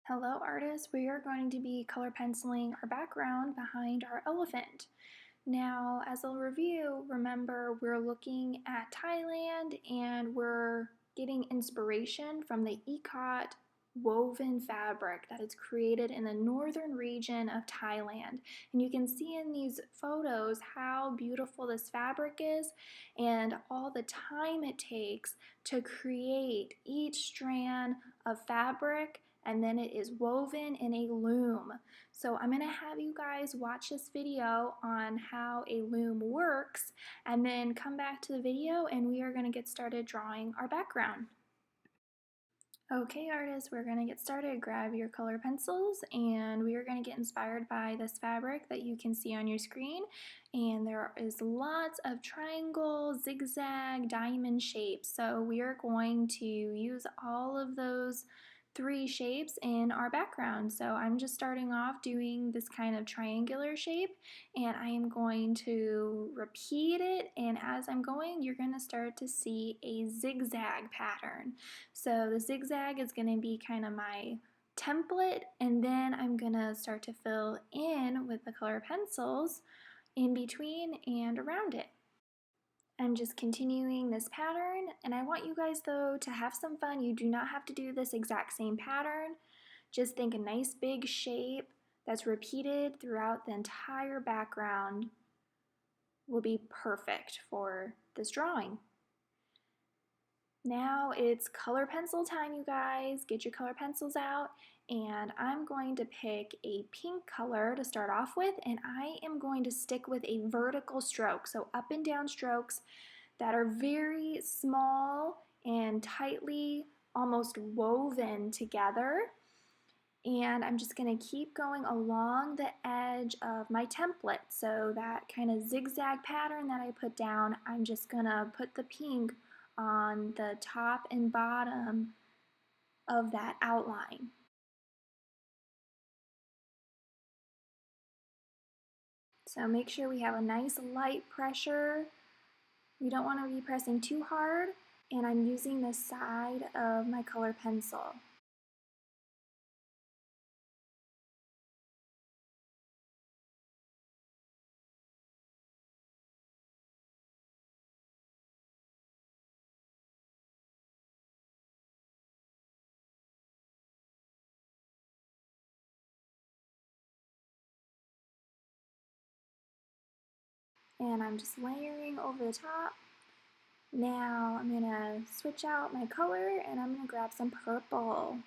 Hello artists, we are going to be color penciling our background behind our elephant. Now, as a review, remember we're looking at Thailand and we're getting inspiration from the Ikat woven fabric that is created in the northern region of Thailand. And you can see in these photos how beautiful this fabric is and all the time it takes to create each strand of fabric, and then it is woven in a loom. So I'm going to have you guys watch this video on how a loom works and then come back to the video and we are going to get started drawing our background. Okay artists, we're going to get started. Grab your color pencils and we are going to get inspired by this fabric that you can see on your screen. And there is lots of triangle, zigzag, diamond shapes. So we are going to use all of those three shapes in our background. So I'm just starting off doing this kind of triangular shape and I am going to repeat it, and as I'm going you're going to start to see a zigzag pattern. So the zigzag is going to be kind of my template, and then I'm going to start to fill in with the color pencils in between and around it. I'm just continuing this pattern, and I want you guys though to have some fun. You do not have to do this exact same pattern. Just think a nice big shape that's repeated throughout the entire background will be perfect for this drawing. Now it's color pencil time, you guys. Get your color pencils out, and I'm going to pick a pink color to start off with, and I am going to stick with a vertical stroke, so up and down strokes that are very small and tightly almost woven together. And I'm just going to keep going along the edge of my template. So that kind of zigzag pattern that I put down, I'm just going to put the pink on the top and bottom of that outline. So make sure we have a nice light pressure. We don't want to be pressing too hard, and I'm using the side of my color pencil. And I'm just layering over the top. Now I'm going to switch out my color and I'm going to grab some purple.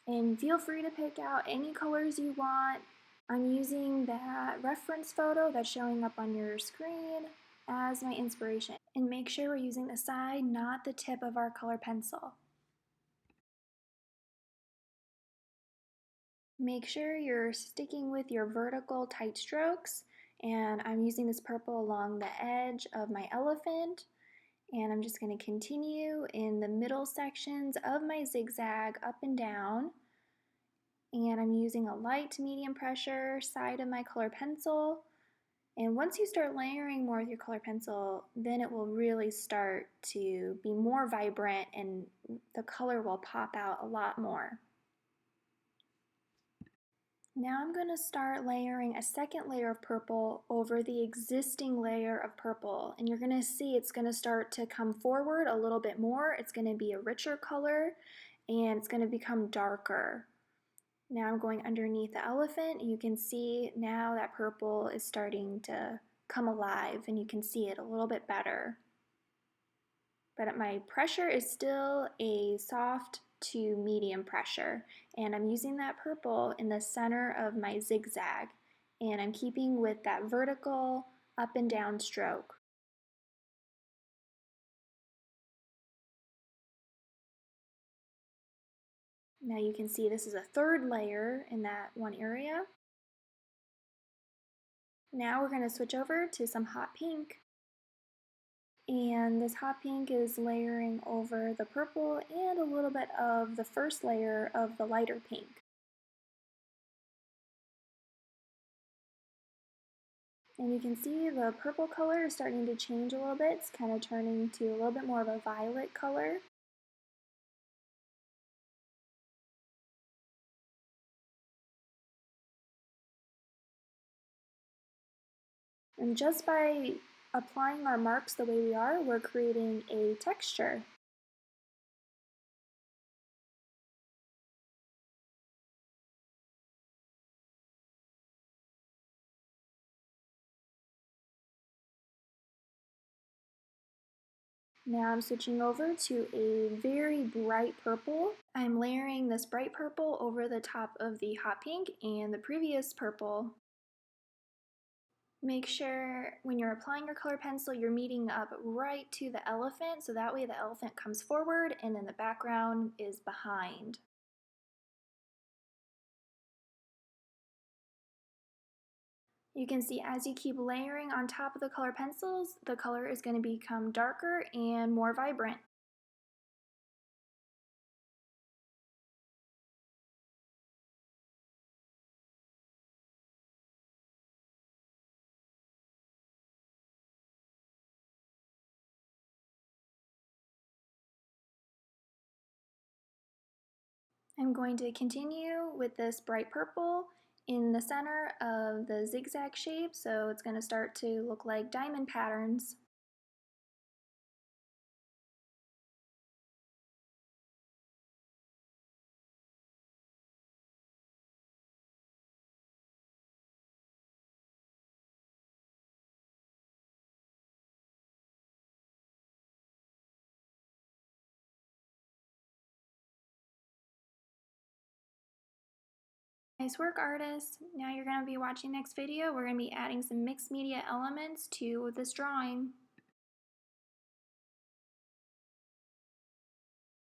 And feel free to pick out any colors you want. I'm using that reference photo that's showing up on your screen as my inspiration. And make sure we're using the side, not the tip of our color pencil. Make sure you're sticking with your vertical tight strokes, and I'm using this purple along the edge of my elephant, and I'm just going to continue in the middle sections of my zigzag up and down, and I'm using a light to medium pressure side of my color pencil. And once you start layering more with your color pencil, then it will really start to be more vibrant and the color will pop out a lot more. Now I'm going to start layering a second layer of purple over the existing layer of purple, and you're going to see it's going to start to come forward a little bit more. It's going to be a richer color and it's going to become darker. Now I'm going underneath the elephant. You can see now that purple is starting to come alive and you can see it a little bit better. But my pressure is still a soft to medium pressure, and I'm using that purple in the center of my zigzag, and I'm keeping with that vertical up and down stroke. Now you can see this is a third layer in that one area. Now we're going to switch over to some hot pink. And this hot pink is layering over the purple and a little bit of the first layer of the lighter pink. And you can see the purple color is starting to change a little bit. It's kind of turning to a little bit more of a violet color. And just by applying our marks the way we are, we're creating a texture. Now I'm switching over to a very bright purple. I'm layering this bright purple over the top of the hot pink and the previous purple. Make sure when you're applying your color pencil, you're meeting up right to the elephant, so that way the elephant comes forward and then the background is behind. You can see as you keep layering on top of the color pencils, the color is going to become darker and more vibrant. I'm going to continue with this bright purple in the center of the zigzag shape, so it's going to start to look like diamond patterns. Nice work, artists! Now you're going to be watching next video. We're going to be adding some mixed media elements to this drawing.